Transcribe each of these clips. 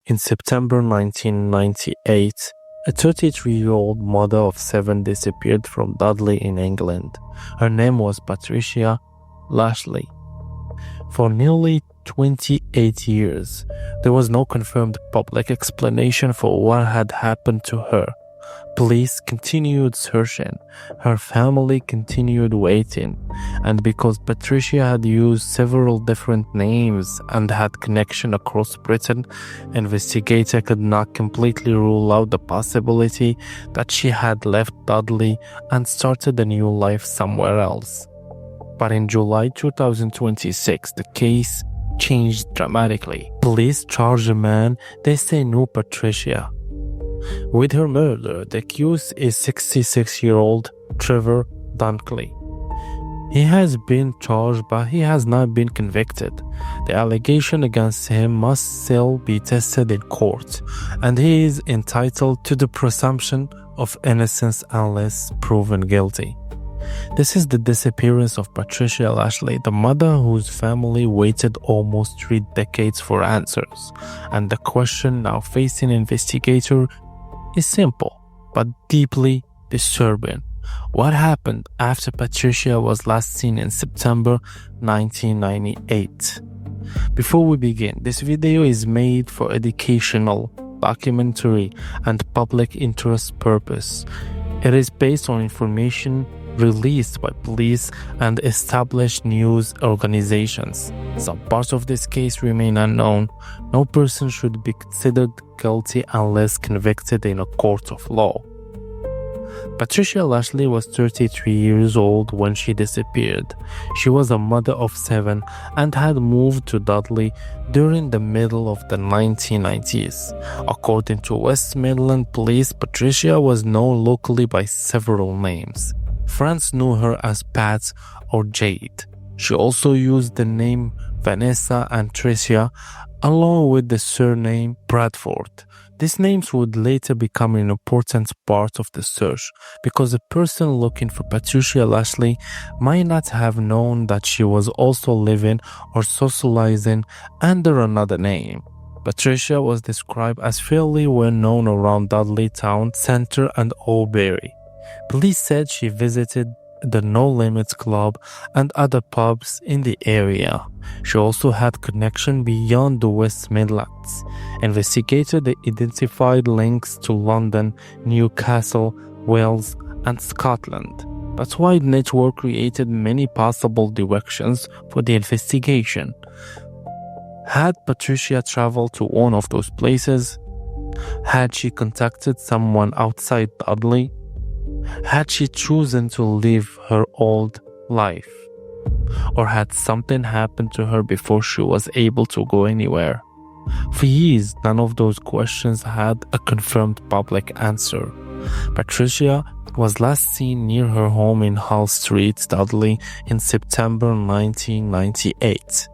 In September 1998, a 33-year-old mother of 7 disappeared from Dudley in England. Her name was Patricia Lashley. For nearly 28 years, there was no confirmed public explanation for what had happened to her. Police continued searching, her family continued waiting, and because Patricia had used several different names and had connection across Britain, investigators could not completely rule out the possibility that she had left Dudley and started a new life somewhere else. But in July 2026, the case changed dramatically. Police charged a man they say knew Patricia with her murder. The accused is 66-year-old Trevor Dunkley. He has been charged, but he has not been convicted. The allegation against him must still be tested in court, and he is entitled to the presumption of innocence unless proven guilty. This is the disappearance of Patricia Lashley, the mother whose family waited almost 3 decades for answers. And the question now facing investigators is simple, but deeply disturbing. What happened after Patricia was last seen in September 1998? Before we begin, this video is made for educational, documentary, and public interest purpose. It is based on information released by police and established news organizations. Some parts of this case remain unknown. No person should be considered guilty unless convicted in a court of law. Patricia Lashley was 33 years old when she disappeared. She was a mother of 7 and had moved to Dudley during the middle of the 1990s. According to West Midland Police, Patricia was known locally by several names. Friends knew her as Pat or Jade. She also used the name Vanessa and Tricia along with the surname Bradford. These names would later become an important part of the search because a person looking for Patricia Lashley might not have known that she was also living or socializing under another name. Patricia was described as fairly well known around Dudley Town Centre and Albury. Police said she visited the No Limits Club and other pubs in the area. She also had connection beyond the West Midlands. Investigators identified links to London, Newcastle, Wales, and Scotland. That wide network created many possible directions for the investigation. Had Patricia traveled to one of those places? Had she contacted someone outside Dudley? Had she chosen to live her old life? Or had something happened to her before she was able to go anywhere? For years, none of those questions had a confirmed public answer. Patricia was last seen near her home in Hull Street, Dudley, in September 1998.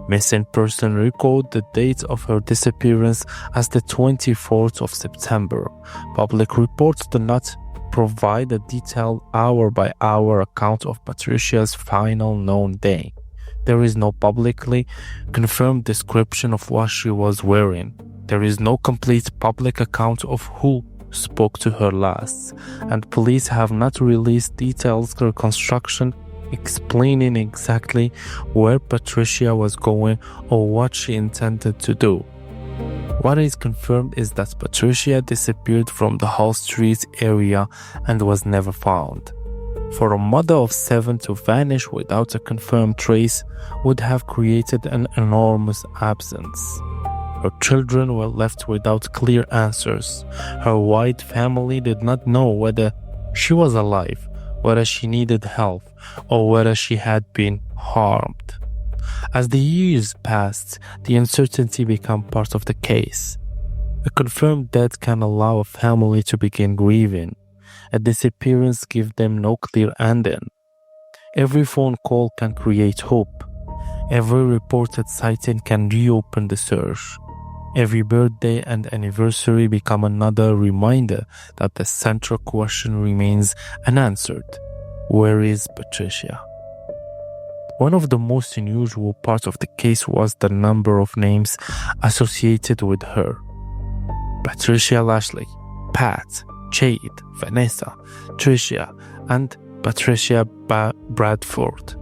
Missing person record the date of her disappearance as the 24th of September. Public reports do not provide a detailed hour-by-hour account of Patricia's final known day. There is no publicly confirmed description of what she was wearing. There is no complete public account of who spoke to her last, and police have not released detailed reconstruction explaining exactly where Patricia was going or what she intended to do. What is confirmed is that Patricia disappeared from the Hull Street area and was never found. For a mother of 7 to vanish without a confirmed trace would have created an enormous absence. Her children were left without clear answers. Her wide family did not know whether she was alive, whether she needed help, or whether she had been harmed. As the years passed, the uncertainty became part of the case. A confirmed death can allow a family to begin grieving. A disappearance gives them no clear ending. Every phone call can create hope. Every reported sighting can reopen the search. Every birthday and anniversary become another reminder that the central question remains unanswered. Where is Patricia? One of the most unusual parts of the case was the number of names associated with her. Patricia Lashley, Pat, Jade, Vanessa, Tricia, and Patricia Bradford.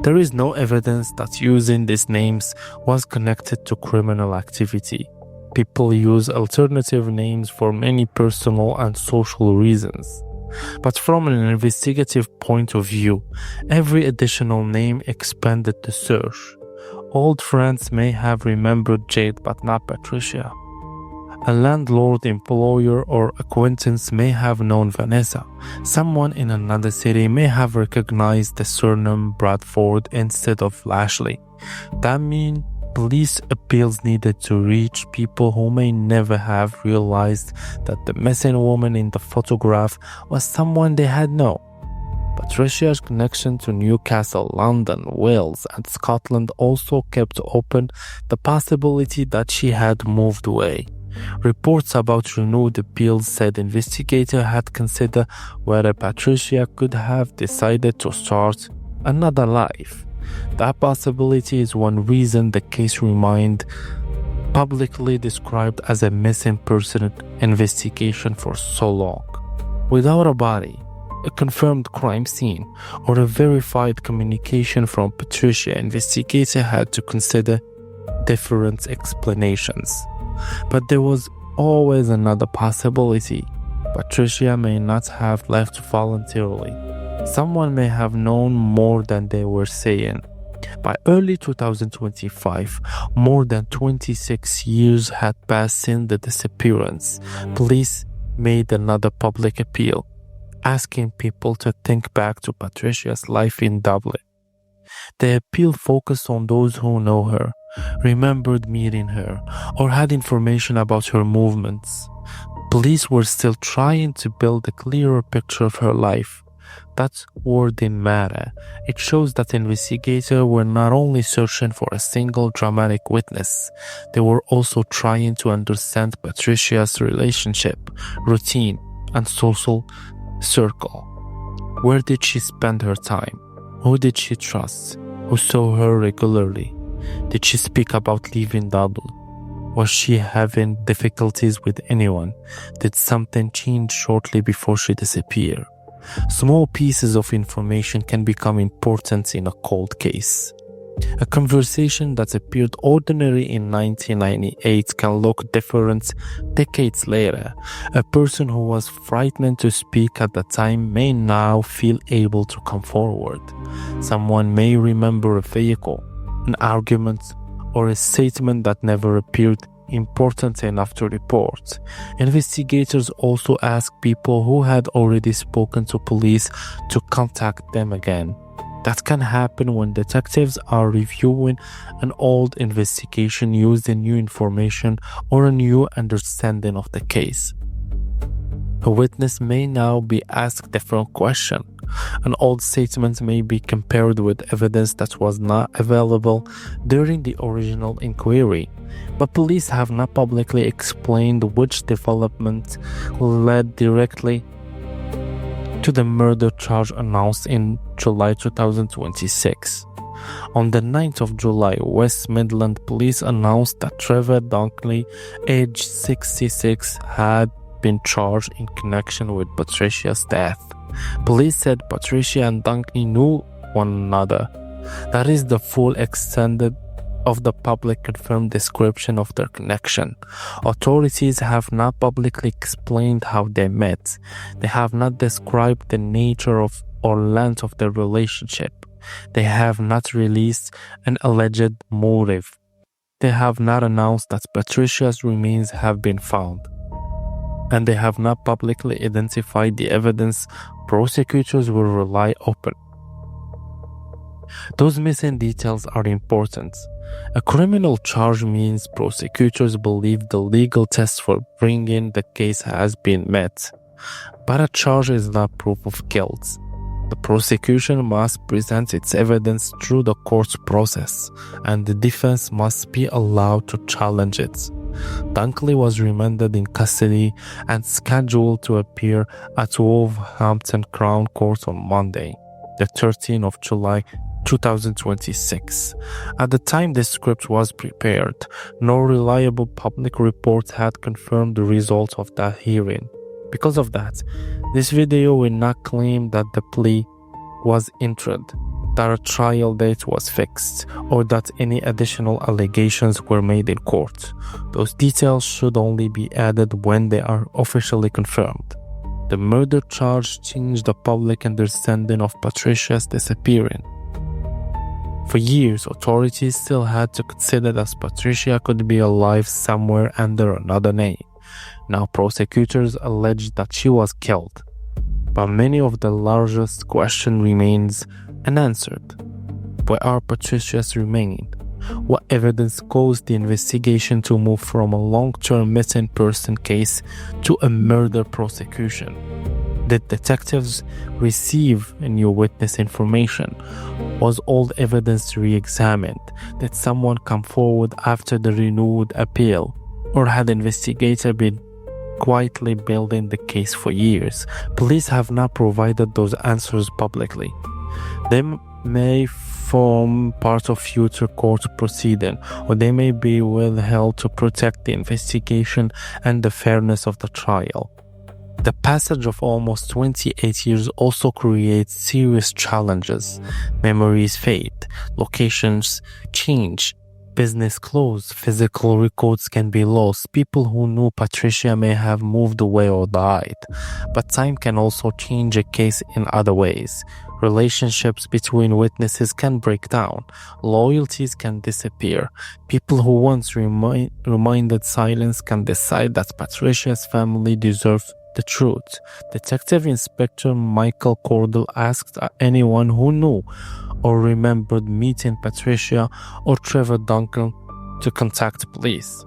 There is no evidence that using these names was connected to criminal activity. People use alternative names for many personal and social reasons. But from an investigative point of view, every additional name expanded the search. Old friends may have remembered Jade but not Patricia. A landlord, employer, or acquaintance may have known Vanessa. Someone in another city may have recognized the surname Bradford instead of Lashley. That means police appeals needed to reach people who may never have realized that the missing woman in the photograph was someone they had known. Patricia's connection to Newcastle, London, Wales, and Scotland also kept open the possibility that she had moved away. Reports about renewed appeals said investigators had considered whether Patricia could have decided to start another life. That possibility is one reason the case remained publicly described as a missing person investigation for so long. Without a body, a confirmed crime scene, or a verified communication from Patricia, investigators had to consider different explanations. But there was always another possibility. Patricia may not have left voluntarily. Someone may have known more than they were saying. By early 2025, more than 26 years had passed since the disappearance. Police made another public appeal, asking people to think back to Patricia's life in Dublin. The appeal focused on those who know her, remembered meeting her, or had information about her movements. Police were still trying to build a clearer picture of her life. That word didn't matter. It shows that investigators were not only searching for a single dramatic witness, they were also trying to understand Patricia's relationship, routine, and social circle. Where did she spend her time? Who did she trust? Who saw her regularly? Did she speak about leaving Dudley? Was she having difficulties with anyone? Did something change shortly before she disappeared? Small pieces of information can become important in a cold case. A conversation that appeared ordinary in 1998 can look different decades later. A person who was frightened to speak at the time may now feel able to come forward. Someone may remember a vehicle, an argument, or a statement that never appeared important enough to report. Investigators also asked people who had already spoken to police to contact them again. That can happen when detectives are reviewing an old investigation using new information or a new understanding of the case. A witness may now be asked different questions. An old statement may be compared with evidence that was not available during the original inquiry, but police have not publicly explained which development led directly to the murder charge announced in July 2026. On the 9th of July, West Midland Police announced that Trevor Dunkley, aged 66, had been charged in connection with Patricia's death. Police said Patricia and Dunkley knew one another. That is the full extent of the public confirmed description of their connection. Authorities have not publicly explained how they met. They have not described the nature of or length of their relationship. They have not released an alleged motive. They have not announced that Patricia's remains have been found. And they have not publicly identified the evidence prosecutors will rely upon. Those missing details are important. A criminal charge means prosecutors believe the legal test for bringing the case has been met. But a charge is not proof of guilt. The prosecution must present its evidence through the court process, and the defense must be allowed to challenge it. Dunkley was remanded in custody and scheduled to appear at Wolverhampton Crown Court on Monday, the 13th of July 2026. At the time this script was prepared, no reliable public report had confirmed the result of that hearing. Because of that, this video will not claim that the plea was entered, that a trial date was fixed, or that any additional allegations were made in court. Those details should only be added when they are officially confirmed. The murder charge changed the public understanding of Patricia's disappearance. For years, authorities still had to consider that Patricia could be alive somewhere under another name. Now prosecutors allege that she was killed. But many of the largest question remains unanswered. Where are Patricia's remains? What evidence caused the investigation to move from a long-term missing person case to a murder prosecution? Did detectives receive new witness information? Was old evidence re-examined? Did someone come forward after the renewed appeal? Or had investigators been quietly building the case for years? Police have not provided those answers publicly. They may form part of future court proceeding, or they may be withheld to protect the investigation and the fairness of the trial. The passage of almost 28 years also creates serious challenges. Memories fade, locations change, business close, physical records can be lost. People who knew Patricia may have moved away or died. But time can also change a case in other ways. Relationships between witnesses can break down. Loyalties can disappear. People who once reminded silence can decide that Patricia's family deserves the truth. Detective Inspector Michael Cordell asked anyone who knew or remembered meeting Patricia or Trevor Dunkley to contact police.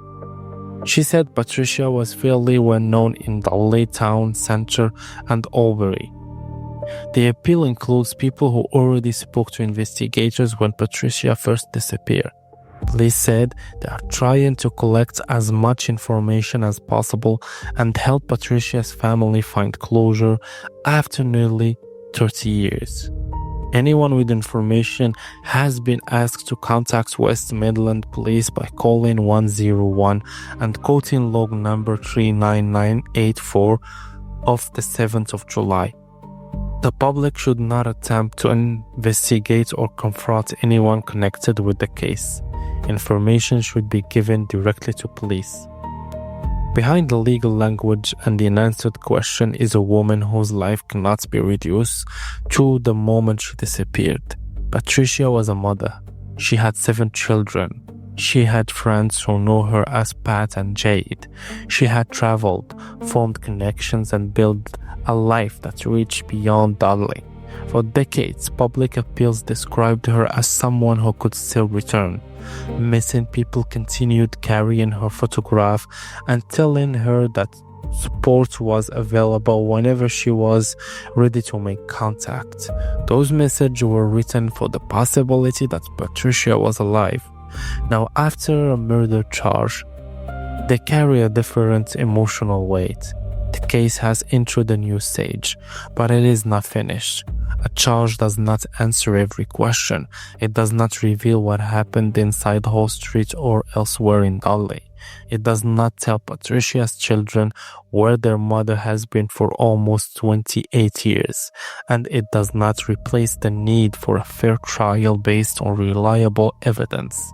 She said Patricia was fairly well known in Dudley town center and Albury. The appeal includes people who already spoke to investigators when Patricia first disappeared. Police said they are trying to collect as much information as possible and help Patricia's family find closure after nearly 30 years. Anyone with information has been asked to contact West Midland Police by calling 101 and quoting log number 39984 of the 7th of July. The public should not attempt to investigate or confront anyone connected with the case. Information should be given directly to police. Behind the legal language and the unanswered question is a woman whose life cannot be reduced to the moment she disappeared. Patricia was a mother. She had 7 children. She had friends who know her as Pat and Jade. She had traveled, formed connections, and built a life that reached beyond Dudley. For decades, public appeals described her as someone who could still return. Missing people continued carrying her photograph and telling her that support was available whenever she was ready to make contact. Those messages were written for the possibility that Patricia was alive. Now, after a murder charge, they carry a different emotional weight. The case has entered a new stage, but it is not finished. A charge does not answer every question. It does not reveal what happened inside Hall Street or elsewhere in Dudley. It does not tell Patricia's children where their mother has been for almost 28 years. And it does not replace the need for a fair trial based on reliable evidence.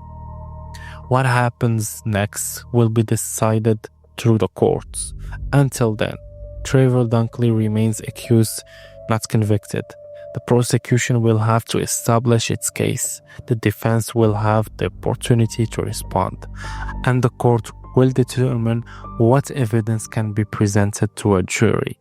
What happens next will be decided through the courts. Until then, Trevor Dunkley remains accused, not convicted. The prosecution will have to establish its case. The defense will have the opportunity to respond. And the court will determine what evidence can be presented to a jury.